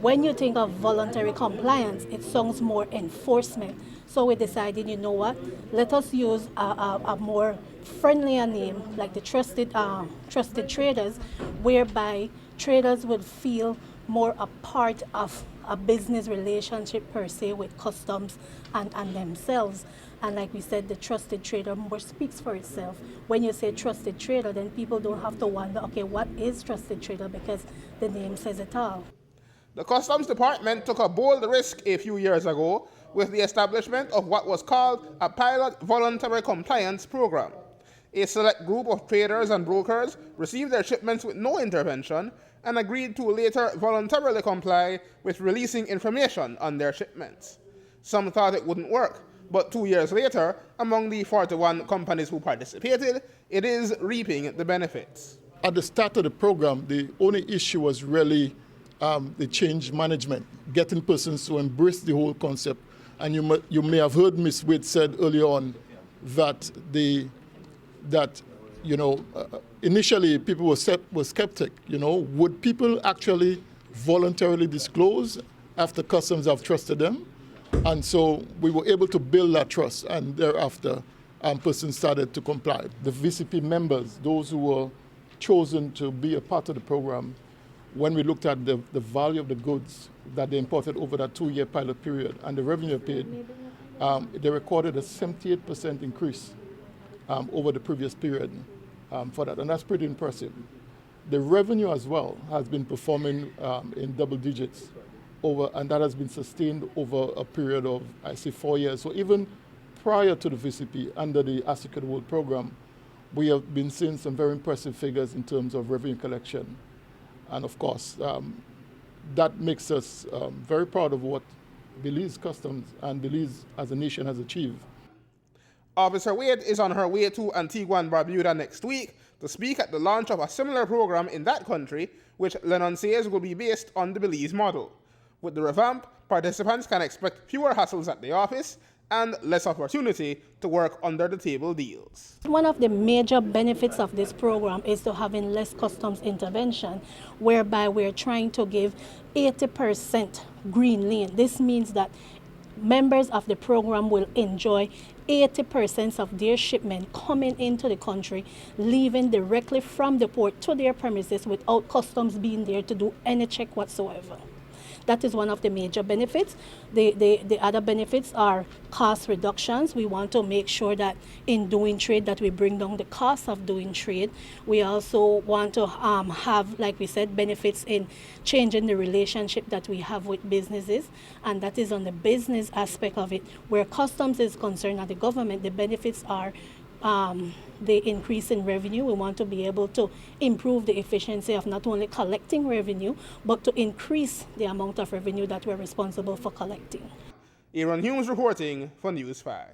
when you think of voluntary compliance, it sounds more enforcement. So we decided, you know what, let us use a more friendlier name, like the trusted traders, whereby traders would feel more a part of a business relationship per se with customs and themselves. And like we said, the trusted trader more speaks for itself. When you say trusted trader, then people don't have to wonder, okay, what is trusted trader, because the name says it all. The Customs Department took a bold risk a few years ago with the establishment of what was called a pilot voluntary compliance program. A select group of traders and brokers received their shipments with no intervention and agreed to later voluntarily comply with releasing information on their shipments. Some thought it wouldn't work, but 2 years later, among the 41 companies who participated, it is reaping the benefits. At the start of the program, the only issue was really the change management, getting persons to embrace the whole concept. And you may have heard Ms. Wade said earlier on that initially people were skeptic. Would people actually voluntarily disclose after customs have trusted them? And so we were able to build that trust, and thereafter persons started to comply. The VCP members, those who were chosen to be a part of the program, when we looked at the value of the goods that they imported over that 2-year pilot period and the revenue paid, they recorded a 78% increase over the previous period for that, and that's pretty impressive. The revenue as well has been performing in double digits and that has been sustained over a period of, I say, 4 years. So even prior to the VCP, under the Africa World Program, we have been seeing some very impressive figures in terms of revenue collection. And of course, that makes us very proud of what Belize Customs and Belize as a nation has achieved. Officer Wade is on her way to Antigua and Barbuda next week to speak at the launch of a similar program in that country, which Lennon says will be based on the Belize model. With the revamp, participants can expect fewer hassles at the office and less opportunity to work under the table deals. One of the major benefits of this program is to having less customs intervention, whereby we're trying to give 80% green lane. This means that members of the program will enjoy 80% of their shipment coming into the country, leaving directly from the port to their premises without customs being there to do any check whatsoever. That is one of the major benefits. The other benefits are cost reductions. We want to make sure that in doing trade that we bring down the cost of doing trade. We also want to have, like we said, benefits in changing the relationship that we have with businesses, and that is on the business aspect of it. Where customs is concerned at the government, the benefits are the increase in revenue. We want to be able to improve the efficiency of not only collecting revenue, but to increase the amount of revenue that we're responsible for collecting. Aaron Humes reporting for News 5.